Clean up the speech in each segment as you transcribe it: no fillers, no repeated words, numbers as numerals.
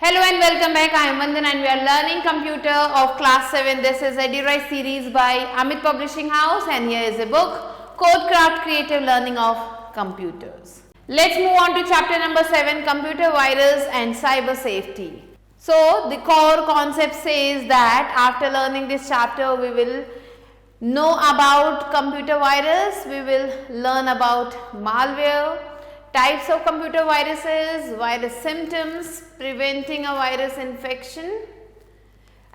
Hello and welcome back. I am Vandana and we are learning computer of class 7. This is EduRise series by Amit Publishing House and here is a book, Codecraft Creative Learning of Computers. Let's move on to chapter number 7, Computer Virus and Cyber Safety. So the core concept says that after learning this chapter we will know about computer virus, we will learn about malware, types of computer viruses, virus symptoms, preventing a virus infection,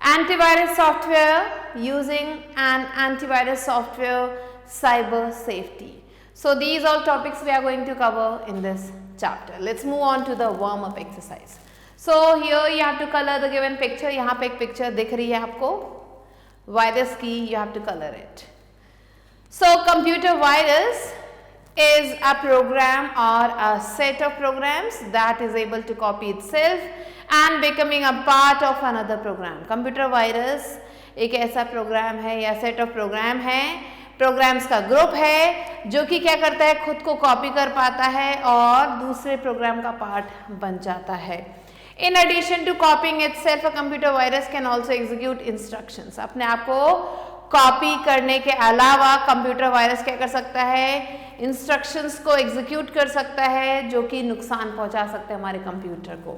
antivirus software, using an antivirus software, cyber safety. So these all topics we are going to cover in this chapter. Let's move on to the warm up exercise. So here you have to color the given picture. यहाँ पे एक picture दिख रही है आपको virus की, you have to color it. So computer virus is a program or a set of programs that is able to copy itself and becoming a part of another program. Computer virus एक ऐसा programme है या set of programme है, programmes का group है जो कि क्या करता है, खुद को कॉपी कर पाता है और दूसरे प्रोग्राम का पार्ट बन जाता है. In addition to copying itself, a computer virus can also execute instructions. अपने आप को कॉपी करने के अलावा कंप्यूटर वायरस क्या कर सकता है, इंस्ट्रक्शंस को एग्जीक्यूट कर सकता है जो कि नुकसान पहुंचा सकते हैं हमारे कंप्यूटर को.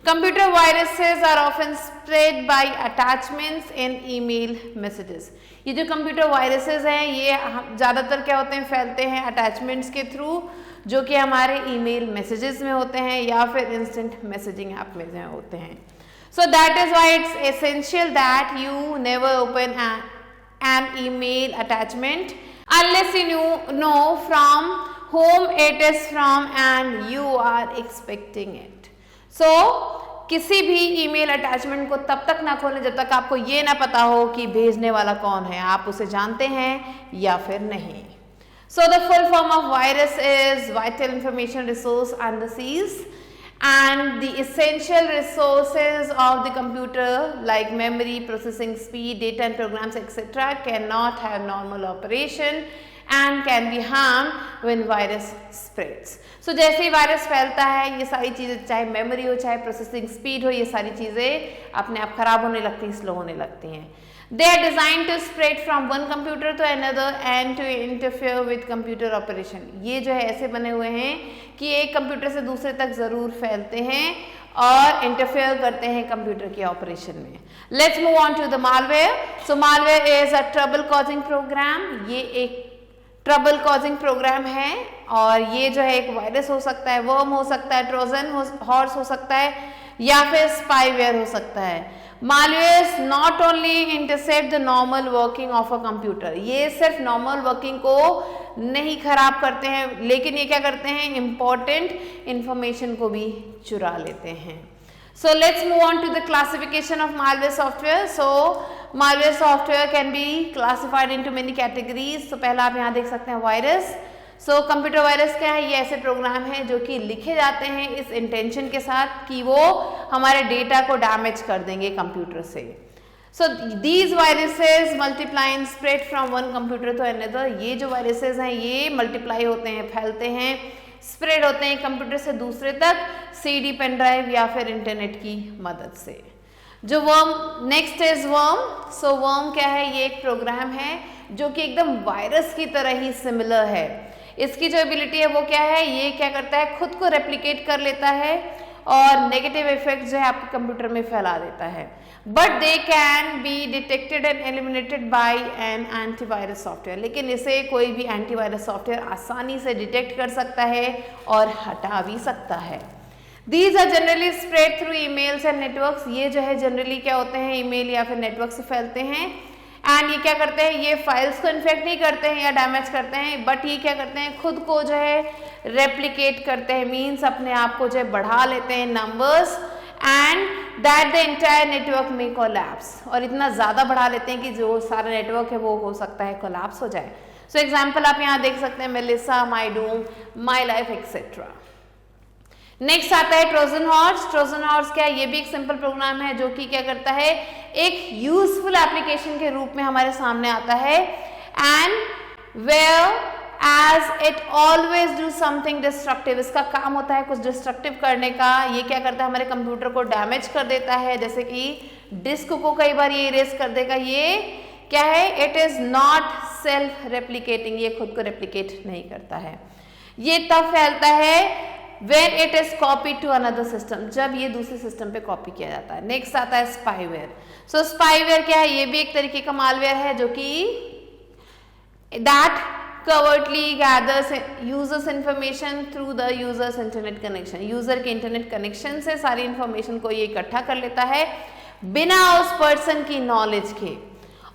Computer viruses are often spread by attachments in email messages. ये जो कंप्यूटर वायरसेस हैं ये ज़्यादातर क्या होते हैं, फैलते हैं अटैचमेंट्स के थ्रू जो कि हमारे ईमेल मैसेजेस में होते हैं या फिर इंस्टेंट मैसेजिंग ऐप में होते हैं. So that is why it's essential that you never open an email attachment unless you know from whom it is from and you are expecting it. So किसी भी ईमेल अटैचमेंट को तब तक ना खोलें जब तक आपको ये ना पता हो कि भेजने वाला कौन है, आप उसे जानते हैं या फिर नहीं. So the full form of virus is vital information resource underseas, and the essential resources of the computer like memory, processing speed, data and programs etc. cannot have normal operation and can be harmed when virus spreads. So जैसे ही virus फैलता है ये सारी चीज़ें, चाहे memory हो चाहे processing speed हो, ये सारी चीज़ें अपने आप खराब होने लगती हैं, स्लो होने लगती हैं. They are designed to spread from one computer to another and to interfere with computer operation. ये जो है ऐसे बने हुए हैं कि एक कंप्यूटर से दूसरे तक ज़रूर फैलते हैं और इंटरफेयर करते हैं कंप्यूटर के ऑपरेशन में. Let's move on to the malware. So malware is a trouble causing program. ये एक ट्रबल कॉजिंग प्रोग्राम है और ये जो है एक वायरस हो सकता है, वर्म हो सकता है, ट्रोजन हॉर्स हो सकता है या फिर स्पाईवेयर हो सकता है. Malwares not only intercept the normal working of a computer, ये सिर्फ नॉर्मल वर्किंग को नहीं खराब करते हैं लेकिन ये क्या करते हैं, इम्पोर्टेंट इंफॉर्मेशन को भी चुरा लेते हैं. So let's move on to the classification of malware software. So malware software can be classified into many categories. So पहला आप यहाँ देख सकते हैं वायरस. सो कंप्यूटर वायरस क्या है, ये ऐसे प्रोग्राम हैं जो कि लिखे जाते हैं इस इंटेंशन के साथ कि वो हमारे डेटा को डैमेज कर देंगे कंप्यूटर से. So these viruses multiply and spread from one computer to another. ये जो वायरसेस हैं ये मल्टीप्लाई होते हैं, फैलते हैं, स्प्रेड होते हैं कंप्यूटर से दूसरे तक सीडी पेन ड्राइव या फिर इंटरनेट की मदद से. जो worm, next is worm. So worm क्या है, ये एक प्रोग्राम है जो कि एकदम वायरस की तरह ही सिमिलर है. इसकी जो एबिलिटी है वो क्या है, ये क्या करता है, खुद को रेप्लिकेट कर लेता है और नेगेटिव इफेक्ट जो है आपके कंप्यूटर में फैला देता है. But they can be detected and eliminated by an antivirus software. लेकिन इसे कोई भी एंटीवायरस सॉफ्टवेयर आसानी से डिटेक्ट कर सकता है और हटा भी सकता है. These are generally spread through emails and networks. ये जो है जनरली क्या होते हैं, ईमेल या फिर नेटवर्क से फैलते हैं. एंड ये क्या करते हैं, ये फाइल्स को इन्फेक्ट नहीं करते हैं या डैमेज करते हैं, बट ये क्या करते हैं, खुद को जो है रेप्लिकेट करते हैं, मीन्स अपने आप को जो है बढ़ा लेते हैं numbers and that the entire network में कोलैप्स. और इतना ज़्यादा बढ़ा लेते हैं कि जो सारा नेटवर्क है वो हो सकता है कोलैप्स हो जाए. सो एग्जाम्पल आप यहाँ देख सकते हैं, Melissa, my Doom, my life etcetera. Next आता है ट्रोजन हॉर्स. ट्रोजन हॉर्स क्या है, ये भी एक सिंपल प्रोग्राम है जो कि क्या करता है, एक यूजफुल एप्लीकेशन के रूप में हमारे सामने आता है. And where as it always do something destructive, इसका काम होता है कुछ डिस्ट्रक्टिव करने का। ये क्या करता है, हमारे कंप्यूटर को डैमेज कर देता है, जैसे कि डिस्क को कई बार ये इरेज कर देगा। ये क्या है, it is not self replicating, ये खुद को रेप्लिकेट नहीं करता है। ये तब फैलता है when it is copied to another system, जब ये दूसरे सिस्टम पे कॉपी किया जाता है। नेक्स्ट आता है स्पाईवेयर। सो स्पाईवेयर क्या है, ये भी एक तरीके का मालवेयर है जो कि that covertly gathers users information through the users internet connection, user के इंटरनेट कनेक्शन से सारी इंफॉर्मेशन को ये इकट्ठा कर लेता है बिना उस पर्सन की नॉलेज के,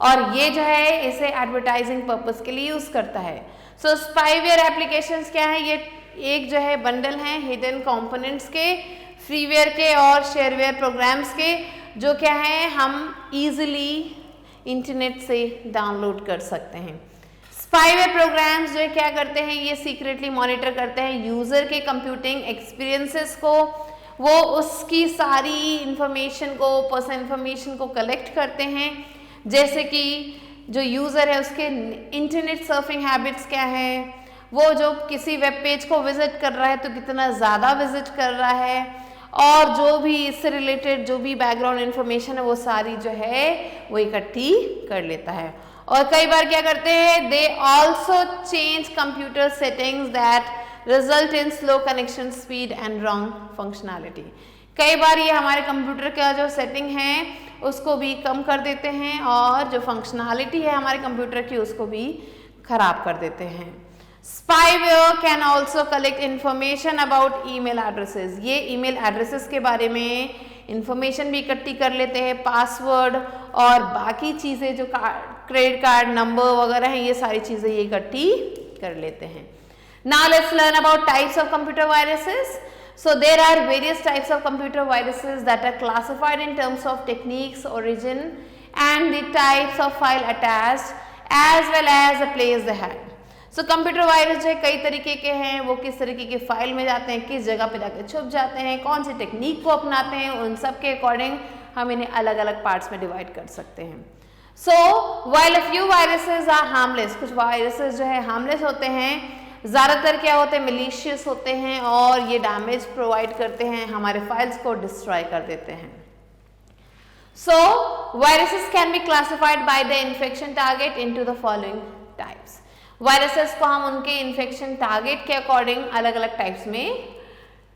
और ये जो है इसे एडवर्टाइजिंग पर्पस के लिए यूज करता है। सो स्पाईवेयर एप्लीकेशंस क्या है, ये एक जो है बंडल है हिडन कंपोनेंट्स के, फ्रीवेयर के और शेयरवेयर प्रोग्राम्स के, जो क्या है हम इजीली इंटरनेट से डाउनलोड कर सकते हैं। स्पाईवेयर प्रोग्राम्स जो क्या करते हैं, ये सीक्रेटली मॉनिटर करते हैं यूजर के कंप्यूटिंग एक्सपीरियंसेस को, वो उसकी सारी इंफॉर्मेशन को, पर्सनल इंफॉर्मेशन को कलेक्ट करते हैं, जैसे कि जो यूजर है उसके इंटरनेट सर्फिंग हैबिट्स क्या है, वो जो किसी वेब पेज को विजिट कर रहा है तो कितना ज़्यादा विजिट कर रहा है, और जो भी इससे रिलेटेड जो भी बैकग्राउंड इंफॉर्मेशन है वो सारी जो है वो इकट्ठी कर लेता है। और कई बार क्या करते हैं, they also change computer settings that result in slow connection speed and wrong functionality. कई बार ये हमारे कंप्यूटर का जो सेटिंग है उसको भी कम कर देते हैं, और जो फंक्शनैलिटी है हमारे कंप्यूटर की उसको भी खराब कर देते हैं। Spyware can also collect information about email addresses, ये email addresses के बारे में इंफॉर्मेशन भी इकट्ठी कर लेते हैं, पासवर्ड और बाकी चीज़ें जो क्रेडिट कार्ड नंबर वगैरह हैं, ये सारी चीज़ें ये इकट्ठी कर लेते हैं। Now let's learn about types of computer viruses. So there are various types of computer viruses that are classified in terms of techniques, origin and the types of file attached as well as the place they had. So computer virus जो है कई तरीके के हैं, वो किस तरीके की फाइल में जाते हैं, किस जगह पे जाकर छुप जाते हैं, कौन सी टेक्निक को अपनाते हैं, उन सब के अकॉर्डिंग हम इन्हें अलग अलग पार्ट्स में डिवाइड कर सकते हैं। So while a few viruses are harmless, कुछ वायरसेस जो है हार्मलेस होते हैं, ज़्यादातर क्या होते हैं मिलीशियस होते हैं, और ये डैमेज प्रोवाइड करते हैं, हमारे फाइल्स को डिस्ट्रॉय कर देते हैं। सो viruses can be classified by the infection target into the following types. Viruses को हम उनके इन्फेक्शन टारगेट के अकॉर्डिंग अलग अलग टाइप्स में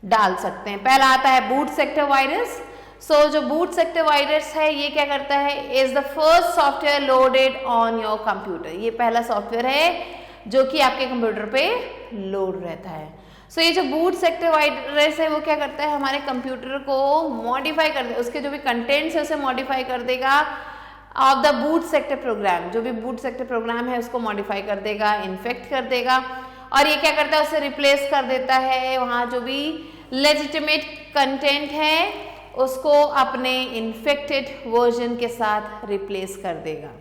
डाल सकते हैं। पहला आता है बूट सेक्टर वायरस। सो जो बूट सेक्टर वायरस है ये क्या करता है, is the first software loaded on your computer, ये पहला सॉफ्टवेयर है जो कि आपके कंप्यूटर पे लोड रहता है। सो ये जो बूट सेक्टर वायरस है वो क्या करता है, हमारे कंप्यूटर को मॉडिफाई कर देगा, उसके जो भी कंटेंट्स है उसे मॉडिफाई कर देगा of the boot sector program, जो भी बूट सेक्टर प्रोग्राम है उसको मॉडिफाई कर देगा, इन्फेक्ट कर देगा, और ये क्या करता है उसे रिप्लेस कर देता है, वहाँ जो भी लेजिटिमेट कंटेंट है उसको अपने इन्फेक्टेड वर्जन के साथ रिप्लेस कर देगा।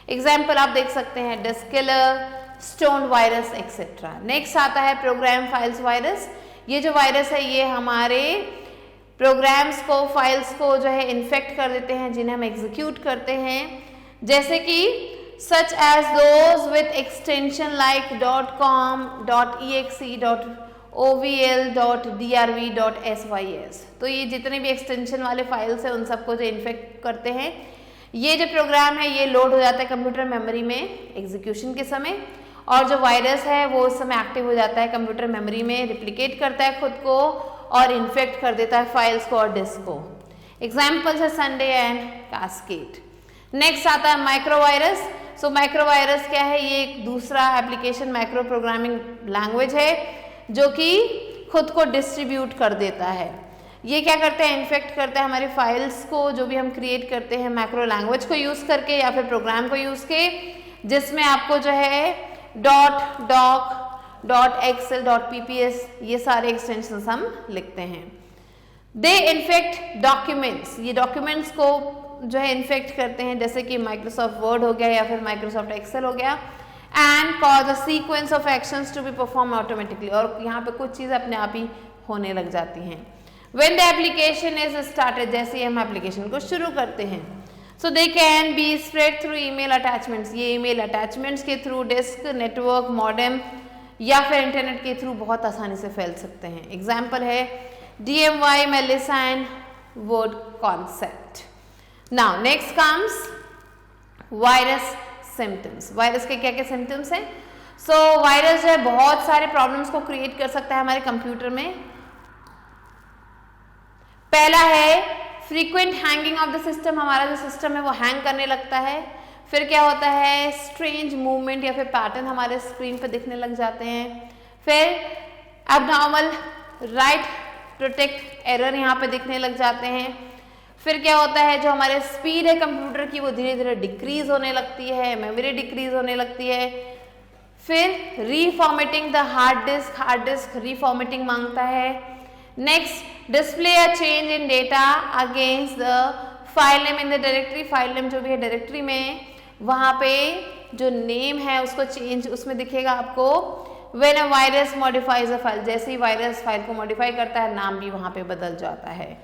एग्जाम्पल आप देख सकते हैं disk killer, stone virus etcetera. Next आता है प्रोग्राम फाइल्स वायरस। ये जो वायरस है ये हमारे प्रोग्राम्स को, फाइल्स को जो है इन्फेक्ट कर देते हैं जिन्हें हम एग्जीक्यूट करते हैं, जैसे कि such as those with extension like .com, .exe, .ovl, .drv, .sys। तो ये जितने भी एक्सटेंशन वाले फाइल्स हैं उन सबको जो इन्फेक्ट करते हैं, ये जो प्रोग्राम है ये लोड हो जाता है कंप्यूटर मेमोरी में एग्जीक्यूशन के समय, और जो वायरस है वो उस समय एक्टिव हो जाता है कंप्यूटर मेमोरी में, रिप्लिकेट करता है खुद को और इन्फेक्ट कर देता है फाइल्स को और डिस्क को। एग्जाम्पल्स है संडे एंड कास्केड। नेक्स्ट आता है माइक्रोवायरस। सो माइक्रोवायरस क्या है, ये एक दूसरा एप्लीकेशन माइक्रो प्रोग्रामिंग लैंग्वेज है जो कि खुद को डिस्ट्रीब्यूट कर देता है। ये क्या करता है, इन्फेक्ट करता है हमारी फाइल्स को जो भी हम क्रिएट करते हैं मैक्रो लैंग्वेज को यूज़ करके या फिर प्रोग्राम को यूज़ के, जिसमें आपको जो है .doc, .excel, .pps ये सारे एक्सटेंशंस हम लिखते हैं। दे इन्फेक्ट डॉक्यूमेंट्स, ये डॉक्यूमेंट्स को जो है इन्फेक्ट करते हैं, जैसे कि माइक्रोसॉफ्ट वर्ड हो गया या फिर माइक्रोसॉफ्ट एक्सेल हो गया, and cause a sequence of actions to be perform automatically, और यहाँ पे कुछ चीज़ें अपने आप ही होने लग जाती हैं। When the application is started, जैसे हम एप्लीकेशन को शुरू करते हैं, so they can be spread through email attachments, ये email attachments के थ्रू डिस्क, नेटवर्क, मॉडेम या फिर इंटरनेट के थ्रू बहुत आसानी से फैल सकते हैं। एग्जाम्पल है DMY, Melissa and word concept. Now next comes virus symptoms. Virus के क्या क्या सिम्टम्स हैं? सो वायरस जो है बहुत सारे प्रॉब्लम्स को क्रिएट कर सकता है हमारे कंप्यूटर में। पहला है frequent hanging of the system. हमारा जो सिस्टम है वो हैंग करने लगता है। फिर क्या होता है, स्ट्रेंज मूवमेंट या फिर पैटर्न हमारे स्क्रीन पर दिखने लग जाते हैं। फिर एबनॉर्मल राइट प्रोटेक्ट एरर यहाँ पे दिखने लग जाते हैं। फिर क्या होता है, जो हमारे स्पीड है कंप्यूटर की वो धीरे धीरे डिक्रीज होने लगती है, मेमोरी डिक्रीज होने लगती है। फिर रीफॉर्मेटिंग द हार्ड डिस्क रीफॉर्मेटिंग मांगता है। Next display a change in data against the file name in the directory. File name जो भी है डायरेक्टरी में, वहाँ पे जो नेम है उसको चेंज उसमें दिखेगा आपको। When a virus modifies a file, जैसे ही वायरस फाइल को मॉडिफाई करता है नाम भी वहाँ पे बदल जाता है।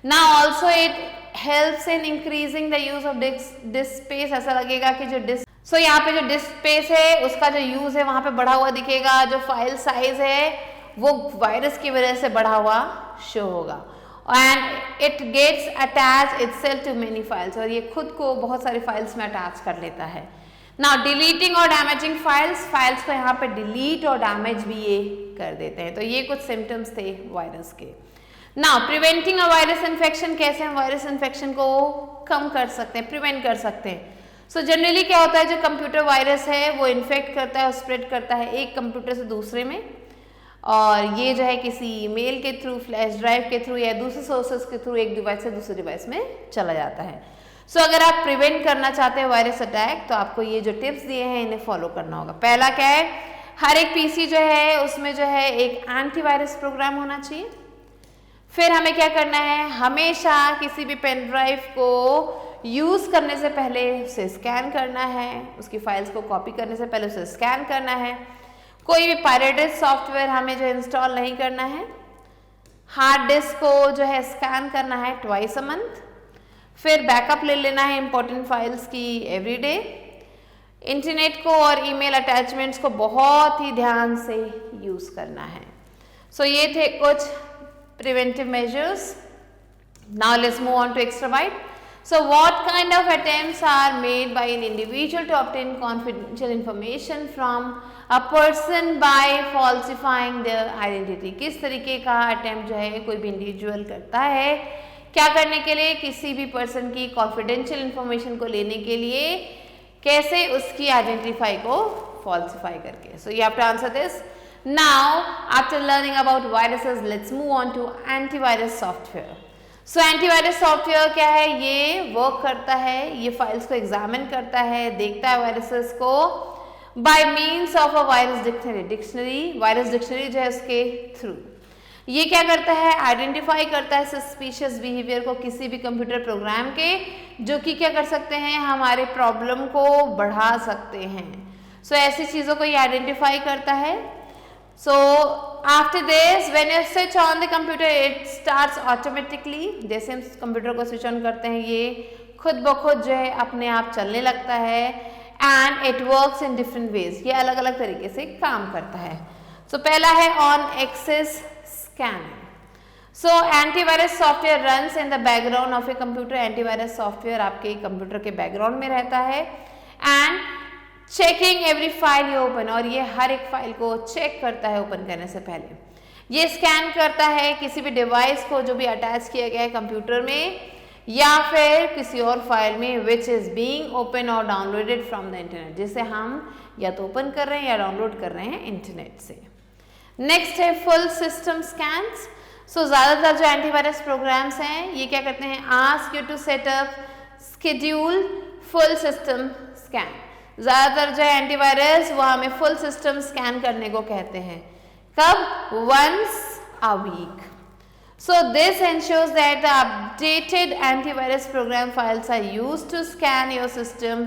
Now also it helps in increasing the use of disc space. ऐसा लगेगा कि जो डिस्क यहाँ पे जो डिस्क स्पेस है उसका जो यूज है वहाँ पे बढ़ा हुआ दिखेगा। जो फाइल साइज है वो वायरस की वजह से बढ़ा हुआ शो होगा। And it gets attach itself to many files, और ये खुद को बहुत सारी फाइल्स में अटैच कर लेता है। नाउ डिलीटिंग और डैमेजिंग फाइल्स को यहाँ पे डिलीट और डैमेज भी ये कर देते हैं। तो ये कुछ सिम्टम्स थे वायरस के। Now preventing a virus infection, कैसे हम वायरस इन्फेक्शन को कम कर सकते हैं, प्रिवेंट कर सकते हैं। सो जनरली क्या होता है, जो कंप्यूटर वायरस है वो इन्फेक्ट करता है और स्प्रेड करता है एक कंप्यूटर से दूसरे में, और ये जो है किसी ईमेल के थ्रू, फ्लैश ड्राइव के थ्रू या दूसरे सोर्सेस के थ्रू एक डिवाइस से दूसरे डिवाइस में चला जाता है। सो अगर आप प्रिवेंट करना चाहते हैं वायरस अटैक तो आपको ये जो टिप्स दिए हैं इन्हें फॉलो करना होगा। पहला क्या है, हर एक पीसी जो है उसमें जो है एक एंटीवायरस प्रोग्राम होना चाहिए। फिर हमें क्या करना है, हमेशा किसी भी पेन ड्राइव को यूज करने से पहले उसे स्कैन करना है, उसकी फाइल्स को कॉपी करने से पहले उसे स्कैन करना है। कोई भी पायरेटेड सॉफ्टवेयर हमें जो इंस्टॉल नहीं करना है। हार्ड डिस्क को जो है स्कैन करना है ट्वाइस अ मंथ। फिर बैकअप ले लेना है इंपॉर्टेंट फाइल्स की एवरी डे। इंटरनेट को और ईमेल अटैचमेंट्स को बहुत ही ध्यान से यूज करना है। सो ये थे कुछ preventive measures. Now let's move on to extravite. So what kind of attempts are made by an individual to obtain confidential information from a person by falsifying their identity? किस तरीके का attempt जो है कोई भी इंडिविजुअल करता है क्या करने के लिए, किसी भी पर्सन की confidential information को लेने के लिए, कैसे उसकी आइडेंटिफाई को falsify करके। So you have to answer this. Now, after learning about viruses, let's move on to antivirus software. So, antivirus software क्या है, ये वर्क करता है, ये फाइल्स को एग्जामिन करता है, देखता है वायरसेस को by means of a virus dictionary, virus dictionary जो है उसके थ्रू। ये क्या करता है, आइडेंटिफाई करता है सस्पिशियस बिहेवियर को किसी भी कंप्यूटर प्रोग्राम के, जो कि क्या कर सकते हैं, हमारे प्रॉब्लम को बढ़ा सकते हैं। सो ऐसी चीज़ों को ये आइडेंटिफाई करता है। So after this, when you switch on the computer, it starts automatically. जैसे हम कंप्यूटर को स्विच ऑन करते हैं ये खुद ब खुद जो है अपने आप चलने लगता है। And it works in different ways. ये अलग अलग तरीके से काम करता है। So पहला है on axis scanning. So antivirus software runs in the background of a computer. Antivirus software आपके कंप्यूटर के बैकग्राउंड में रहता है। And चेकिंग एवरी फाइल ये ओपन, और ये हर एक फाइल को चेक करता है ओपन करने से पहले। ये स्कैन करता है किसी भी डिवाइस को जो भी अटैच किया गया है कंप्यूटर में या फिर किसी और फाइल में विच इज बीइंग ओपन और डाउनलोडेड फ्रॉम द इंटरनेट, जिसे हम या तो ओपन कर रहे हैं या डाउनलोड कर रहे हैं इंटरनेट से। नेक्स्ट है फुल सिस्टम स्कैन्स। सो ज़्यादातर जो एंटीवायरस प्रोग्राम्स हैं ये क्या करते हैं, ask you to setup schedule full system scan. ज़्यादातर जो है एंटीवायरस वो हमें फुल सिस्टम स्कैन करने को कहते हैं। कब, once a week. So this ensures that the updated antivirus program files are used to scan your system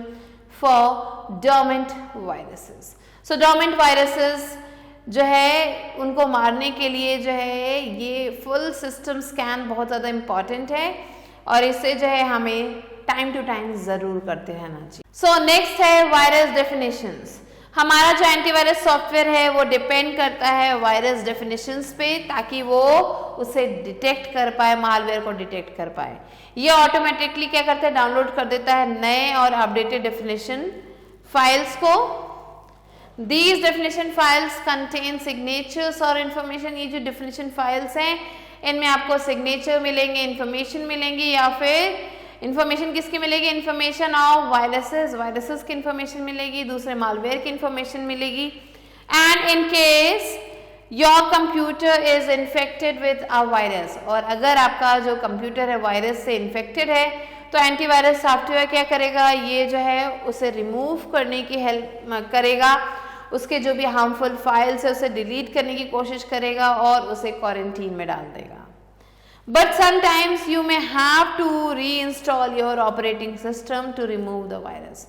for dormant viruses. So dormant viruses जो है उनको मारने के लिए जो है ये फुल सिस्टम स्कैन बहुत ज़्यादा इम्पॉर्टेंट है, और इससे जो है हमें टाइम टू टाइम ज़रूर करते रहना चाहिए। सो नेक्स्ट है वायरस डेफिनेशंस। हमारा जो एंटीवायरस सॉफ्टवेयर है वो डिपेंड करता है वायरस डेफिनेशंस पे, ताकि वो उसे डिटेक्ट कर पाए, मालवेयर को डिटेक्ट कर पाए। ये ऑटोमेटिकली क्या करता है, डाउनलोड कर देता है नए और अपडेटेड डेफिनेशन फाइल्स को। These definition files contain signatures और information। ये जो definition files हैं इनमें आपको signature मिलेंगे, information मिलेंगी, या फिर information किसकी मिलेगी, information of viruses की information मिलेगी, दूसरे malware की information मिलेगी। And in case your computer is infected with a virus, और अगर आपका जो कंप्यूटर है वायरस से इन्फेक्टेड है तो एंटीवायरस सॉफ्टवेयर क्या करेगा, ये जो है उसे रिमूव करने की हेल्प करेगा, उसके जो भी हार्मफुल फाइल्स है उसे डिलीट करने की कोशिश करेगा और उसे क्वारंटीन में डाल देगा। But sometimes you may have to reinstall your operating system to remove the virus.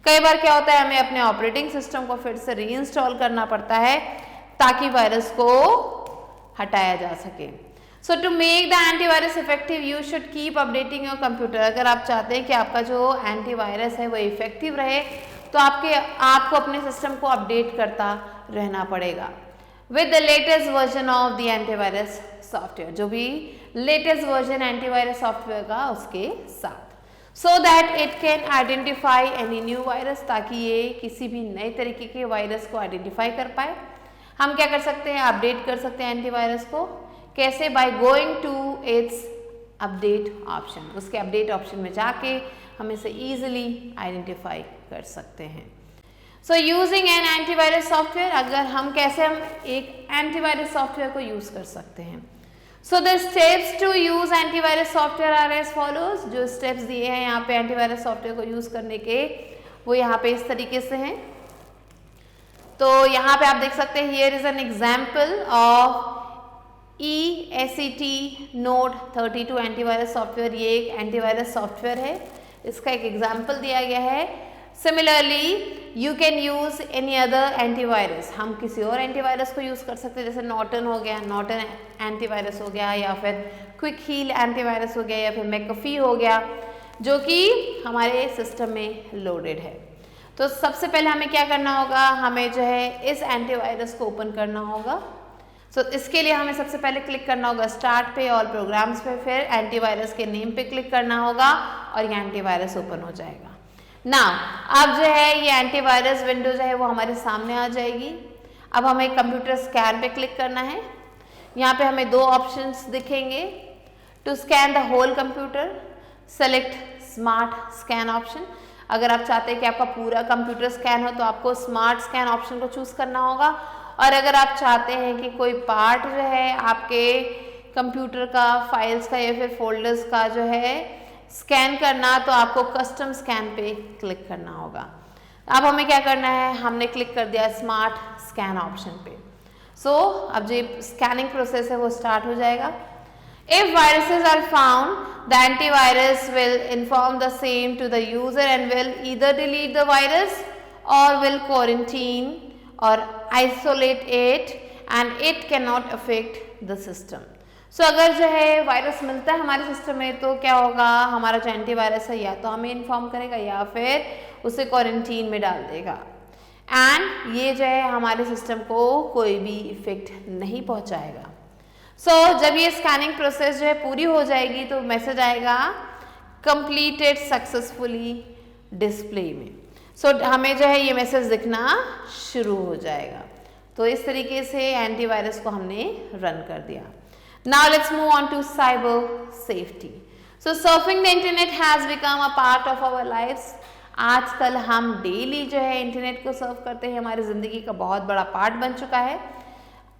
कई बार क्या होता है, हमें अपने ऑपरेटिंग सिस्टम को फिर से री इंस्टॉल करना पड़ता है ताकि वायरस को हटाया जा सके। So to make the antivirus effective you should keep updating your computer. अगर आप चाहते हैं कि आपका जो एंटीवायरस है वो इफेक्टिव रहे तो आपको अपने सिस्टम को अपडेट करता रहना पड़ेगा with the latest version of the antivirus software, जो भी लेटेस्ट वर्जन एंटीवायरस सॉफ्टवेयर का उसके साथ, so that it can identify any new virus, ताकि ये किसी भी नए तरीके के वायरस को आइडेंटिफाई कर पाए। हम क्या कर सकते हैं, अपडेट कर सकते हैं एंटीवायरस को। कैसे, by going to its update option, उसके अपडेट ऑप्शन में जाके हम इसे इजीली आइडेंटिफाई कर सकते हैं। So using an antivirus software, अगर हम कैसे हम एक एंटीवायरस सॉफ्टवेयर को यूज कर सकते हैं। So the steps to use antivirus software are as follows. जो स्टेप्स दिए हैं यहाँ पे एंटीवायरस सॉफ्टवेयर को यूज करने के, वो यहाँ पे इस तरीके से हैं। तो यहाँ पे आप देख सकते हैं, here is an example of EACT Node 32 antivirus software. ये एक एंटीवायरस सॉफ्टवेयर है, इसका एक एग्जाम्पल दिया गया है। Similarly you can use any other antivirus, हम किसी और एंटीवायरस को यूज कर सकते हैं, जैसे नॉर्टन हो गया, नॉर्टन एंटीवायरस हो गया, या फिर क्विक हील एंटीवायरस हो गया, या फिर मैकफी हो गया, जो कि हमारे सिस्टम में लोडेड है। तो सबसे पहले हमें क्या करना होगा, हमें जो है इस एंटीवायरस को ओपन करना होगा। इसके लिए हमें सबसे पहले क्लिक करना होगा स्टार्ट पे, ऑल प्रोग्राम्स पे, फिर एंटीवायरस के नेम पे क्लिक करना होगा और ये एंटीवायरस ओपन हो जाएगा। अब जो है ये एंटीवायरस विंडो जो है वो हमारे सामने आ जाएगी। अब हमें कंप्यूटर स्कैन पे क्लिक करना है। यहाँ पे हमें दो ऑप्शंस दिखेंगे, to scan the whole computer, select smart scan option. अगर आप चाहते हैं कि आपका पूरा कंप्यूटर स्कैन हो तो आपको स्मार्ट स्कैन ऑप्शन को चूज करना होगा, और अगर आप चाहते हैं कि कोई पार्ट जो है आपके कंप्यूटर का, फाइल्स का या फिर फोल्डर्स का जो है स्कैन करना, तो आपको कस्टम स्कैन पे क्लिक करना होगा। अब हमें क्या करना है, हमने क्लिक कर दिया स्मार्ट स्कैन ऑप्शन पे। अब जो स्कैनिंग प्रोसेस है वो स्टार्ट हो जाएगा। If viruses are found, the antivirus will inform the same to the user and will either delete the virus or will quarantine or isolate it and it cannot affect the system. अगर जो है virus मिलता है हमारे system में तो क्या होगा, हमारा जो एंटीवायरस है या तो हमें इन्फॉर्म करेगा या फिर उसे क्वारंटीन में डाल देगा, एंड ये जो है हमारे सिस्टम को कोई भी इफेक्ट नहीं पहुंचाएगा। जब ये स्कैनिंग प्रोसेस जो है पूरी हो जाएगी तो मैसेज आएगा कंप्लीटेड सक्सेसफुली डिस्प्ले में। हमें जो है ये मैसेज दिखना शुरू हो जाएगा। तो इस तरीके से एंटीवायरस को हमने रन कर दिया। Now let's move on to cyber safety. Surfing the internet has become a part of our lives. आजकल हम डेली जो है इंटरनेट को सर्व करते हैं, हमारी जिंदगी का बहुत बड़ा पार्ट बन चुका है।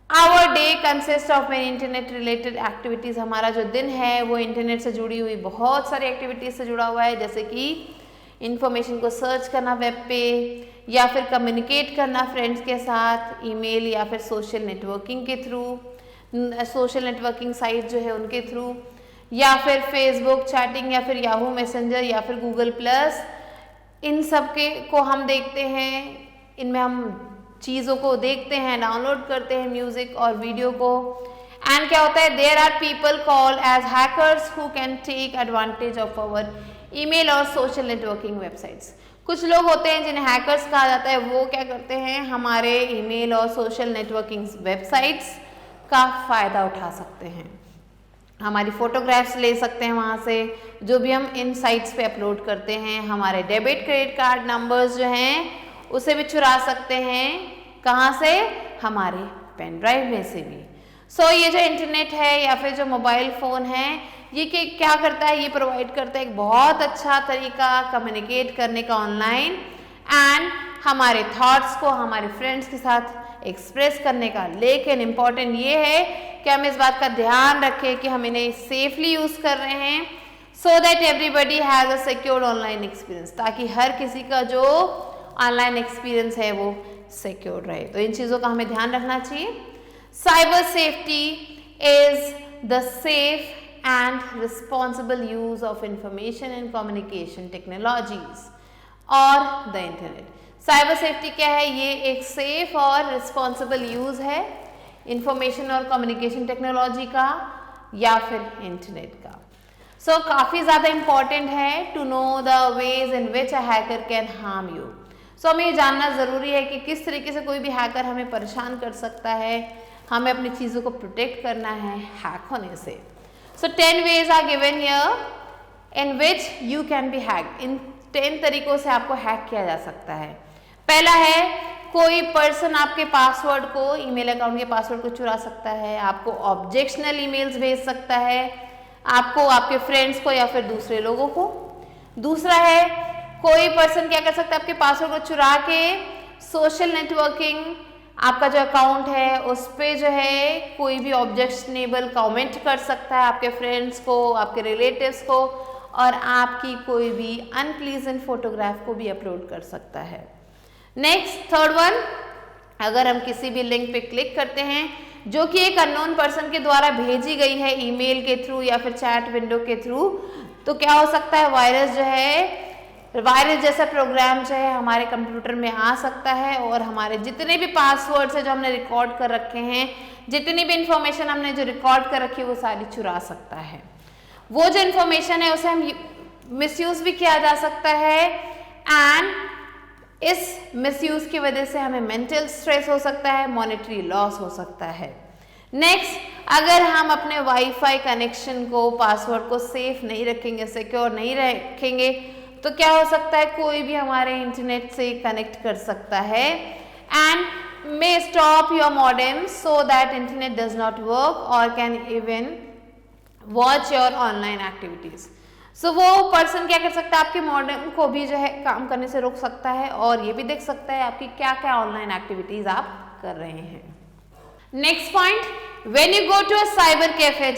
Our day consists of many internet related activities. हमारा जो दिन है वो इंटरनेट से जुड़ी हुई बहुत सारी एक्टिविटीज से जुड़ा हुआ है, जैसे कि इंफॉर्मेशन को सर्च करना वेब पे, या फिर कम्युनिकेट करना फ्रेंड्स के साथ ईमेल या फिर सोशल नेटवर्किंग के थ्रू, सोशल नेटवर्किंग साइट जो है उनके थ्रू, या फिर फेसबुक चैटिंग, या फिर याहू मैसेंजर, या फिर गूगल प्लस। इन सब के को हम देखते हैं, इनमें हम चीज़ों को देखते हैं, डाउनलोड करते हैं म्यूजिक और वीडियो को। एंड क्या होता है, there are people called as hackers who can take advantage of our email और सोशल नेटवर्किंग वेबसाइट्स। कुछ लोग होते हैं जिन्हें हैकर्स कहा जाता है, वो क्या करते हैं, हमारे ईमेल और सोशल नेटवर्किंग वेबसाइट्स का फ़ायदा उठा सकते हैं, हमारी फ़ोटोग्राफ्स ले सकते हैं वहाँ से, जो भी हम इन साइट्स पे अपलोड करते हैं, हमारे डेबिट क्रेडिट कार्ड नंबर्स जो हैं उसे भी चुरा सकते हैं, कहाँ से, हमारे पेन ड्राइव में से भी। सो ये जो इंटरनेट है या फिर जो मोबाइल फ़ोन है, ये क्या करता है, ये प्रोवाइड करता है एक बहुत अच्छा तरीका कम्युनिकेट करने का ऑनलाइन एंड हमारे थॉट्स को हमारे फ्रेंड्स के साथ एक्सप्रेस करने का। लेकिन इम्पॉर्टेंट ये है कि हम इस बात का ध्यान रखें कि हम इन्हें सेफली यूज़ कर रहे हैं, so that everybody has a secured online experience, ताकि हर किसी का जो ऑनलाइन एक्सपीरियंस है वो सिक्योर रहे। तो इन चीज़ों का हमें ध्यान रखना चाहिए। Cyber safety is the safe and responsible use of information and communication technologies और the internet। साइबर सेफ्टी क्या है, ये एक सेफ और रिस्पॉन्सिबल यूज़ है इंफॉर्मेशन और कम्युनिकेशन टेक्नोलॉजी का या फिर इंटरनेट का। सो काफ़ी ज़्यादा इम्पॉर्टेंट है to know the ways in which a hacker can harm you. So हमें ये जानना ज़रूरी है कि किस तरीके से कोई भी हैकर हमें परेशान कर सकता है, हमें अपनी चीज़ों को प्रोटेक्ट करना है हैक होने से। So 10 ways are given here in which you can be hacked। इन 10 तरीकों से आपको हैक किया जा सकता है। पहला है, कोई पर्सन आपके पासवर्ड को, ईमेल अकाउंट के पासवर्ड को चुरा सकता है, आपको ऑब्जेक्शनल ईमेल्स भेज सकता है, आपको, आपके फ्रेंड्स को या फिर दूसरे लोगों को। दूसरा है, कोई पर्सन क्या कर सकता है, आपके पासवर्ड को चुरा के सोशल नेटवर्किंग आपका जो अकाउंट है उस पे जो है कोई भी ऑब्जेक्शनेबल कमेंट कर सकता है आपके फ्रेंड्स को, आपके रिलेटिव्स को, और आपकी कोई भी अनप्लीजेंट फोटोग्राफ को भी अपलोड कर सकता है। नेक्स्ट, थर्ड वन, अगर हम किसी भी लिंक पे क्लिक करते हैं जो कि एक अननोन पर्सन के द्वारा भेजी गई है ईमेल के थ्रू या फिर चैट विंडो के थ्रू, तो क्या हो सकता है, वायरस जो है, वायरस जैसा प्रोग्राम जो है हमारे कंप्यूटर में आ सकता है और हमारे जितने भी पासवर्ड्स है जो हमने रिकॉर्ड कर रखे हैं, जितनी भी इंफॉर्मेशन हमने जो रिकॉर्ड कर रखी है वो सारी चुरा सकता है। वो जो इंफॉर्मेशन है उसे हम मिसयूज भी किया जा सकता है एंड इस मिसयूज की वजह से हमें मेंटल स्ट्रेस हो सकता है, मॉनेटरी लॉस हो सकता है। नेक्स्ट, अगर हम अपने वाईफाई कनेक्शन को, पासवर्ड को सेफ नहीं रखेंगे, सिक्योर नहीं रखेंगे, तो क्या हो सकता है, कोई भी हमारे इंटरनेट से कनेक्ट कर सकता है and may stop your modem so that internet does not work और can even watch your online activities. So वो पर्सन क्या कर सकता है, आपके मॉडेम को भी जो है काम करने से रोक सकता है और ये भी देख सकता है आपकी क्या क्या ऑनलाइन एक्टिविटीज आप कर रहे हैं। Next point, when you go to a cyber cafe,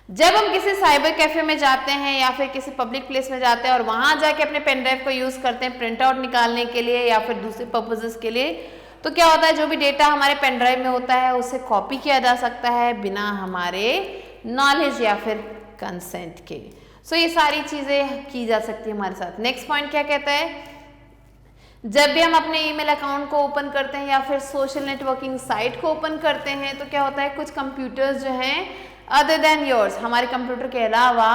जब हम किसी साइबर कैफे में जाते हैं या फिर किसी पब्लिक प्लेस में जाते हैं और वहां जाके अपने पेन ड्राइव को यूज करते हैं प्रिंट आउट निकालने के लिए या फिर दूसरे पर्पसेस के लिए, तो क्या होता है, जो भी डेटा हमारे पेन ड्राइव में होता है उसे कॉपी किया जा सकता है बिना हमारे नॉलेज या फिर कंसेंट के। सो ये सारी चीजें की जा सकती है हमारे साथ। नेक्स्ट पॉइंट क्या कहता है, जब भी हम अपने ईमेल अकाउंट को ओपन करते हैं या फिर सोशल नेटवर्किंग साइट को ओपन करते हैं तो क्या होता है, कुछ कंप्यूटर्स जो हैं अदर देन योर्स, हमारे कंप्यूटर के अलावा,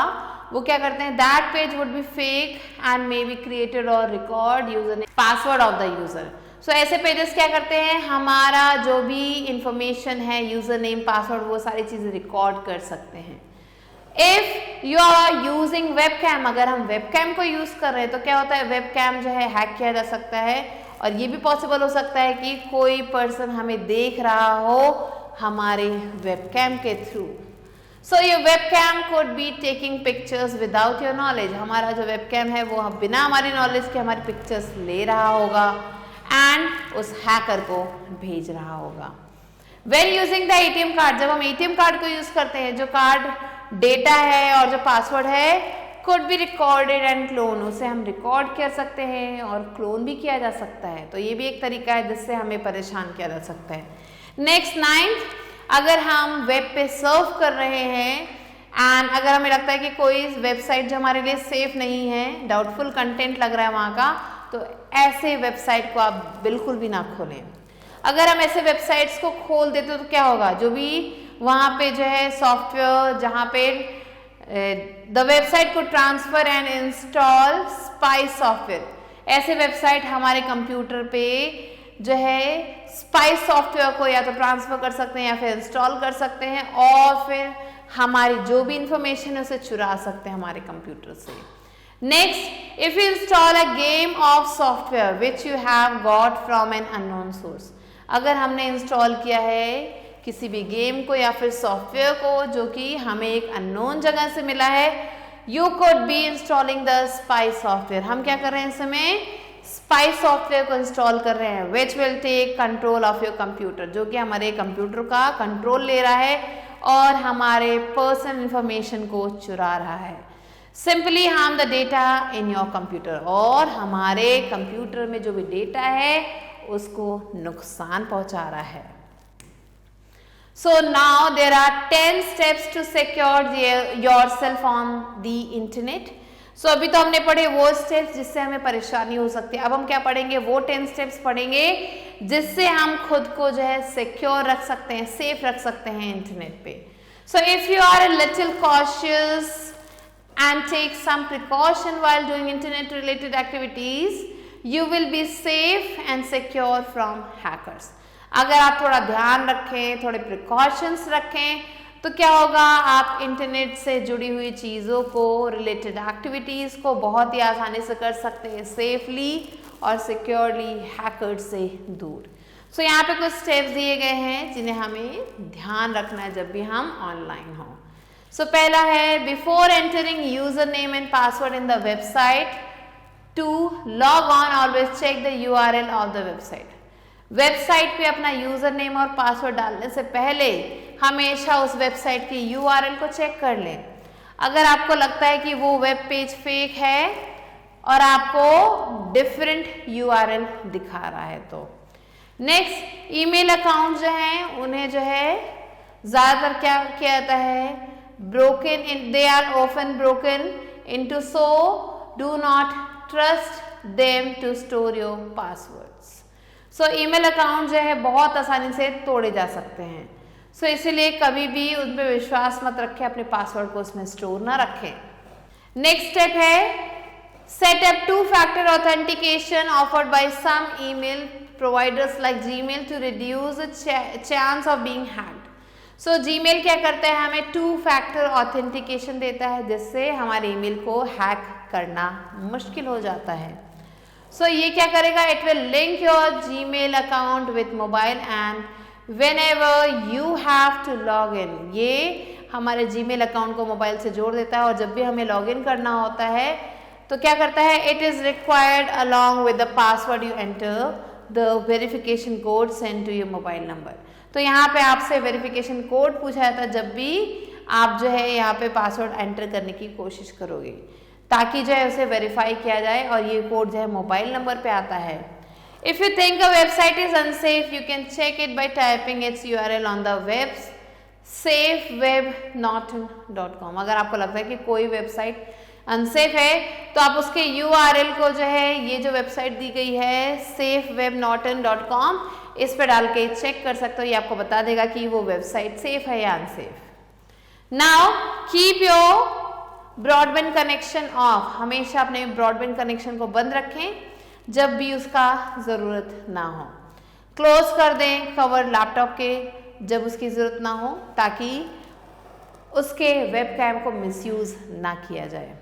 वो क्या करते हैं, that page would be fake and may be created और record user password of the user. So ऐसे पेजेस क्या करते हैं, हमारा जो भी इंफॉर्मेशन है, यूजर नेम, पासवर्ड, वो सारी चीजें रिकॉर्ड कर सकते हैं। If you are using webcam, अगर हम वेबकैम को यूज कर रहे हैं तो क्या होता है, वेबकैम जो है हैक किया जा सकता है और ये भी पॉसिबल हो सकता है कि कोई पर्सन हमें देख रहा हो हमारे वेबकैम के through. So your webcam could be taking pictures without your knowledge, हमारा जो वेबकैम है वो बिना हमारी नॉलेज के हमारी पिक्चर्स ले रहा होगा एंड उस हैकर को भेज रहा होगा। When using the ATM card, जब हम एटीएम कार्ड को यूज करते हैं, जो कार्ड डेटा है और जो पासवर्ड है could be recorded and clone, उसे हम रिकॉर्ड कर सकते हैं और क्लोन भी किया जा सकता है। तो ये भी एक तरीका है जिससे हमें परेशान किया जा सकता है। नेक्स्ट, 9th, अगर हम वेब पे सर्फ कर रहे हैं एंड अगर हमें लगता है कि कोई वेबसाइट जो हमारे लिए सेफ नहीं है, डाउटफुल कंटेंट लग रहा है वहाँ का, तो ऐसे वेबसाइट को आप बिल्कुल भी ना खोलें। अगर हम ऐसे वेबसाइट्स को खोल देते तो क्या होगा, जो भी वहाँ पे जो है सॉफ्टवेयर जहाँ पे द वेबसाइट को transfer and install spy software, ऐसे वेबसाइट हमारे कंप्यूटर पे जो है स्पाइस सॉफ्टवेयर को या तो ट्रांसफर कर सकते हैं या फिर इंस्टॉल कर सकते हैं और फिर हमारी जो भी इंफॉर्मेशन है उसे चुरा सकते हैं हमारे कंप्यूटर से। Next, if you install a game of software which you have got from an unknown source, अगर हमने इंस्टॉल किया है किसी भी गेम को या फिर सॉफ्टवेयर को जो कि हमें एक अननोन जगह से मिला है, you could be installing the spice software. हम क्या कर रहे हैं इस समय, स्पाइस सॉफ्टवेयर को इंस्टॉल कर रहे हैं which will take control of your computer, जो कि हमारे कंप्यूटर का कंट्रोल ले रहा है और हमारे पर्सनल इंफॉर्मेशन को चुरा रहा है। Simply harm the data in your computer, और हमारे कंप्यूटर में जो भी डेटा है उसको नुकसान पहुंचा रहा है। So now there are 10 steps to secure yourself on the internet. So अभी तो हमने पढ़े वो स्टेप्स जिससे हमें परेशानी हो सकती है। अब हम क्या पढ़ेंगे, वो 10 स्टेप्स पढ़ेंगे जिससे हम खुद को जो है सिक्योर रख सकते हैं, सेफ रख सकते हैं इंटरनेट पे। So if you are a little cautious and take some precaution while doing internet related activities, you will be safe and secure from hackers. अगर आप थोड़ा ध्यान रखें, थोड़े प्रिकॉशंस रखें, तो क्या होगा, आप इंटरनेट से जुड़ी हुई चीज़ों को, रिलेटेड एक्टिविटीज़ को बहुत ही आसानी से कर सकते हैं, सेफली और सिक्योरली हैकर्स से दूर। सो यहाँ पे कुछ स्टेप्स दिए गए हैं जिन्हें हमें ध्यान रखना है जब भी हम ऑनलाइन हों। सो पहला है, before entering user name and password in the website to log on always check the URL of the website. Website पे अपना यूजर नेम और पासवर्ड डालने से पहले हमेशा उस वेबसाइट की URL को चेक कर लें। अगर आपको लगता है कि वो वेब पेज फेक है और आपको डिफरेंट URL दिखा रहा है तो। नेक्स्ट, ईमेल अकाउंट जो हैं उन्हें जो है ज़्यादातर क्या किया जाता है, broken in, they are often broken into, so do not trust them to store your passwords. So email account जो है बहुत आसानी से तोड़े जा सकते हैं। सो इसीलिए कभी भी उन पर विश्वास मत रखें, अपने पासवर्ड को उसमें स्टोर ना रखें। नेक्स्ट स्टेप है, set up two-factor authentication offered by some email providers like Gmail to reduce the chance of being hacked. So Gmail क्या करता है, हमें two-factor authentication देता है जिससे हमारे ईमेल को हैक करना मुश्किल हो जाता है। So ये क्या करेगा, it will link your Gmail account with mobile and whenever you have to log in, ये हमारे Gmail अकाउंट को मोबाइल से जोड़ देता है और जब भी हमें लॉग इन करना होता है तो क्या करता है, it is required along with the password you enter the verification code send to your mobile number. तो यहाँ पे आपसे वेरिफिकेशन कोड पूछा जाता है जब भी आप जो है यहाँ पे पासवर्ड एंटर करने की कोशिश करोगे, ताकि जो है उसे वेरीफाई किया जाए और ये कोड जो है मोबाइल नंबर पे आता है। If you think a website is unsafe you can check it by typing its URL on the web safewebnorton.com। अगर आपको लगता है कि कोई वेबसाइट अनसेफ है तो आप उसके URL को जो है, ये जो वेबसाइट दी गई है safewebnorton.com, इस पर डाल के चेक कर सकते हो। ये आपको बता देगा कि वो वेबसाइट सेफ है या unsafe. Now keep your broadband connection of, हमेशा अपने ब्रॉडबैंड कनेक्शन को बंद रखें जब भी उसका ज़रूरत ना हो। क्लोज कर दें कवर लैपटॉप के जब उसकी ज़रूरत ना हो, ताकि उसके वेबकैम को मिसयूज़ ना किया जाए।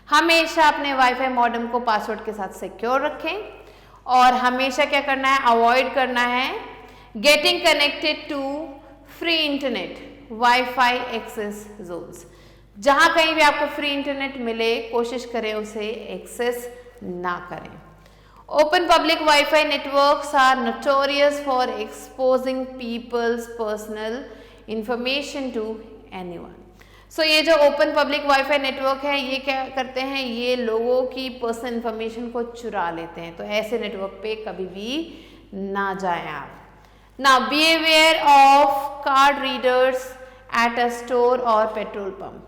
हमेशा अपने वाईफाई मॉडेम को पासवर्ड के साथ सिक्योर रखें और हमेशा क्या करना है, अवॉइड करना है getting connected to free internet wifi access zones. जहाँ कहीं भी आपको फ्री इंटरनेट मिले कोशिश करें उसे एक्सेस ना करें। Open public Wi-Fi networks are notorious for exposing people's personal information to anyone. So ये जो ओपन पब्लिक वाईफाई नेटवर्क है ये क्या करते हैं, ये लोगों की पर्सनल इंफॉर्मेशन को चुरा लेते हैं, तो ऐसे नेटवर्क पे कभी भी ना जाएं आप। Now be aware of card readers at a store और पेट्रोल पंप।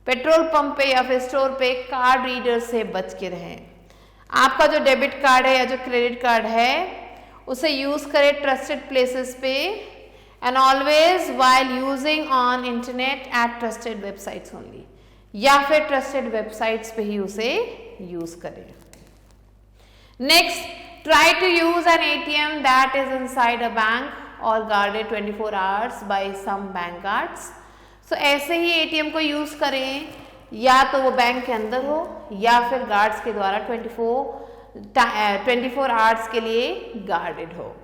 पेट्रोल पंप पे या फिर स्टोर पे कार्ड रीडर से बच के रहें। आपका जो डेबिट कार्ड है या जो क्रेडिट कार्ड है उसे यूज़ करें ट्रस्टेड प्लेसेस पे and always while using on internet eight trusted websites only, या फिर ट्रस्टेड वेबसाइट्स पे ही उसे यूज़ करें। Next, try to use an ATM that is inside a bank or guarded 24 hours by some bank guards. So ऐसे ही ATM को use करें, या तो वो बैंक के अंदर हो या फिर गार्ड्स के द्वारा 24 आवर्स के लिए गार्डेड हो.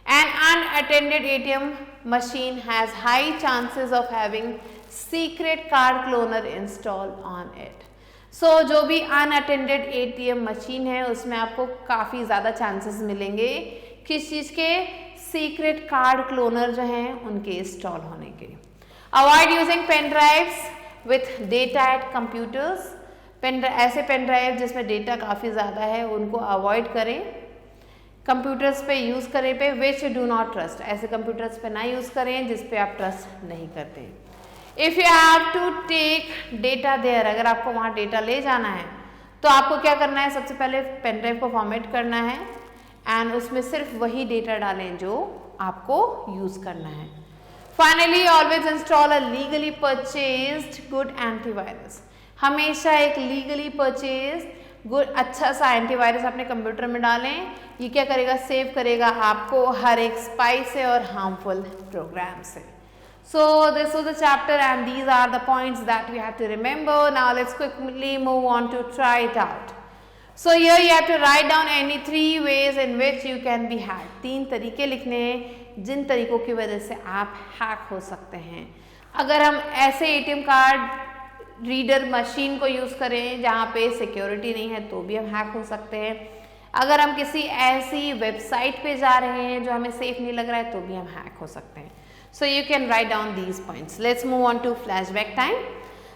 An unattended ATM machine has high chances of having secret card cloner installed on it. So जो भी unattended ATM मशीन है उसमें आपको काफ़ी ज़्यादा चांसेस मिलेंगे किस चीज़ के, सीक्रेट कार्ड क्लोनर जो हैं उनके इंस्टॉल होने के. Avoid using pen drives with data at computers. ऐसे पेन ड्राइव जिसमें डेटा काफ़ी ज़्यादा है उनको अवॉइड करें. कंप्यूटर्स पे यूज़ करें पे विच डू नॉट ट्रस्ट, ऐसे कंप्यूटर्स पे ना यूज़ करें जिस पे आप ट्रस्ट नहीं करते. If you have to take data there, अगर आपको वहाँ डेटा ले जाना है तो आपको क्या करना है, सबसे पहले पेन ड्राइव को फॉर्मेट करना है एंड उसमें सिर्फ वही डेटा डालें जो आपको यूज़ करना है. Finally always install a legally purchased good antivirus. हमेशा एक लीगली परचेज्ड गुड अच्छा सा एंटीवायरस अपने कंप्यूटर में डालें. ये क्या करेगा, सेव करेगा आपको हर एक स्पाई से और हार्मफुल प्रोग्राम से. So this was the chapter and these are the points that we have to remember. Now let's quickly move on to try it out. So here you have to write down any 3 ways in which you can be hacked. 3 तरीके लिखने हैं जिन तरीकों की वजह से आप hack हो सकते हैं. अगर हम ऐसे ATM कार्ड रीडर मशीन को यूज़ करें जहाँ पे सिक्योरिटी नहीं है तो भी हम हैक हो सकते हैं. अगर हम किसी ऐसी वेबसाइट पे जा रहे हैं जो हमें सेफ नहीं लग रहा है तो भी हम हैक हो सकते हैं. So you can write down these points. Let's move on to flashback time.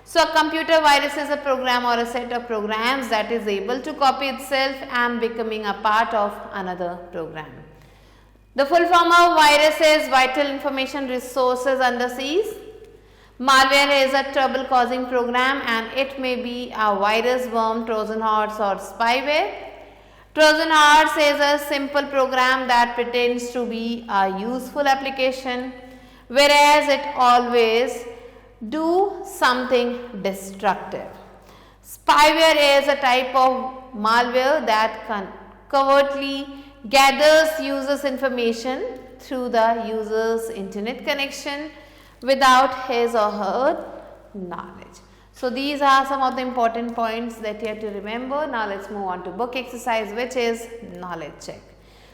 So a computer virus is a program or a set of programs that is able to copy itself and becoming a part of another program. The full form of virus is Vital Information Resources Underseas. Malware is a trouble causing program and it may be a virus, worm, Trojan horse or spyware. Trojan horse is a simple program that pretends to be a useful application, whereas it always do something destructive. Spyware is a type of malware that covertly gathers users' information through the user's internet connection without his or her knowledge. So these are some of the important points that you have to remember. Now let's move on to book exercise, which is knowledge check.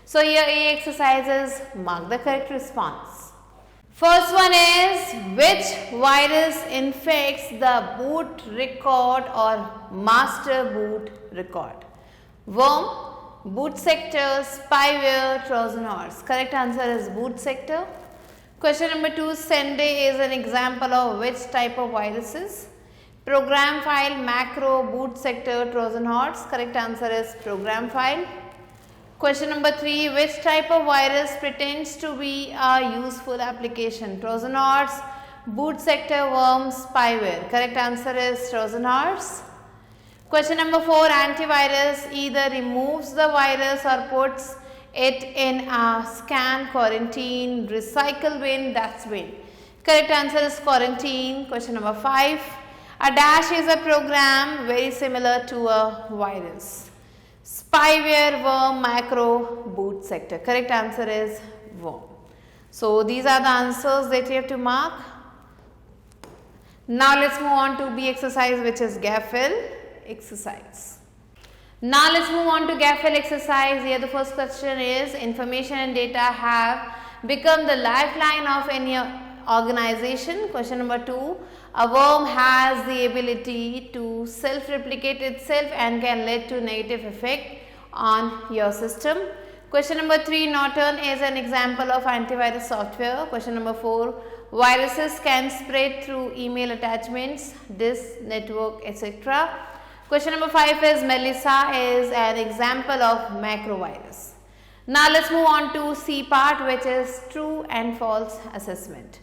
So here A exercises mark the correct response. First one is, which virus infects the boot record or master boot record? Worm, boot sector, spyware, Trojan horse. Correct answer is boot sector. Question number 2, Sunday is an example of which type of viruses? Program file, macro, boot sector, Trojan horse. Correct answer is program file. Question number 3, which type of virus pretends to be a useful application? Trojan horse, boot sector, worm, spyware. Correct answer is Trojan horse. Question number 4, antivirus either removes the virus or puts it in a scan, quarantine, recycle bin, that's bin. Correct answer is quarantine. Question number 5, a dash is a program very similar to a virus. Spyware, worm, macro, boot sector. Correct answer is worm. So these are the answers that you have to mark. Now let's move on to B exercise, which is GAFL exercise. Now let's move on to GAFL exercise. Here the first question is, information and data have become the lifeline of any organization. Question number 2, a worm has the ability to self-replicate itself and can lead to negative effect on your system. Question number 3, Norton is an example of antivirus software. Question number 4, viruses can spread through email attachments, disk, network, etc. Question number 5 is Melissa is an example of macrovirus. Now let's move on to C part, which is true and false assessment.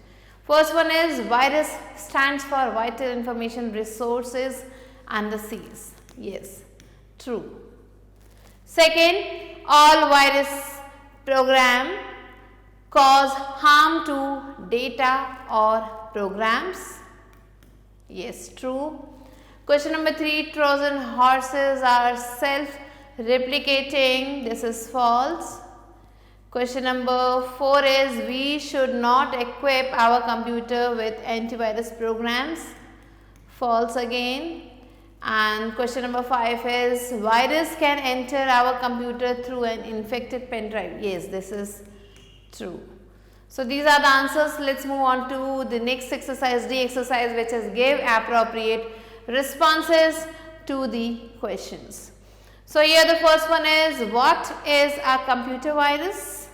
First one is, virus stands for Vital Information Resources Underseas. Yes, true. Second, all virus program cause harm to data or programs. Yes, true. Question number 3, Trojan horses are replicating, this is false. Question number 4 is we should not equip our computer with antivirus programs, false again. And question number 5 is virus can enter our computer through an infected pen drive. Yes, this is true. So these are the answers. Let's move on to the next exercise, D exercise, which is give appropriate responses to the questions. So here the first one is what is a computer virus?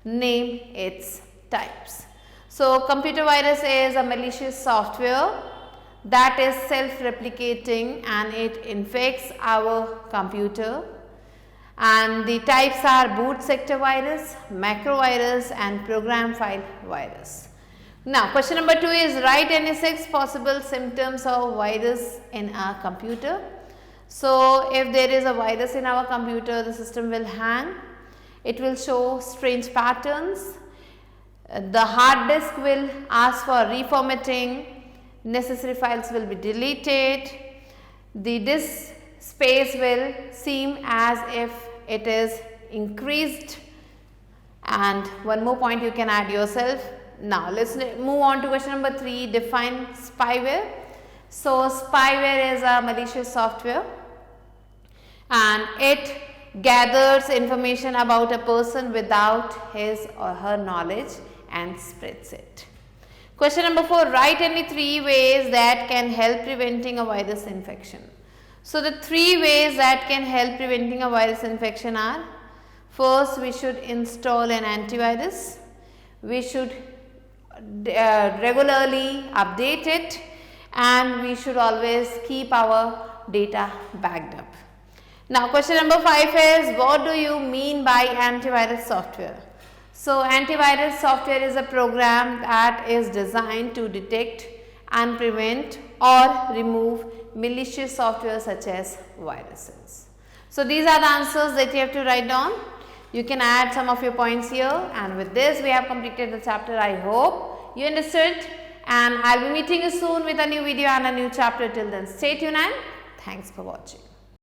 Name its types. So computer virus is a malicious software that is self-replicating and it infects our computer, and the types are boot sector virus, macro virus and program file virus. Now question number 2 is write any 6 possible symptoms of virus in our computer. So if there is a virus in our computer, the system will hang, it will show strange patterns, the hard disk will ask for reformatting, necessary files will be deleted, the disk space will seem as if it is increased, and one more point you can add yourself. Now let's move on to question number 3, define spyware. So spyware is a malicious software and it gathers information about a person without his or her knowledge and spreads it. Question number 4, write any 3 ways that can help preventing a virus infection. So the 3 ways that can help preventing a virus infection are: first, we should install an antivirus, we should regularly update it, and we should always keep our data backed up. Now question number 5 is what do you mean by antivirus software? So antivirus software is a program that is designed to detect and prevent or remove malicious software such as viruses. So these are the answers that you have to write down. You can add some of your points here, and with this we have completed the chapter. I hope you understood, and I'll be meeting you soon with a new video and a new chapter. Till then, stay tuned and thanks for watching.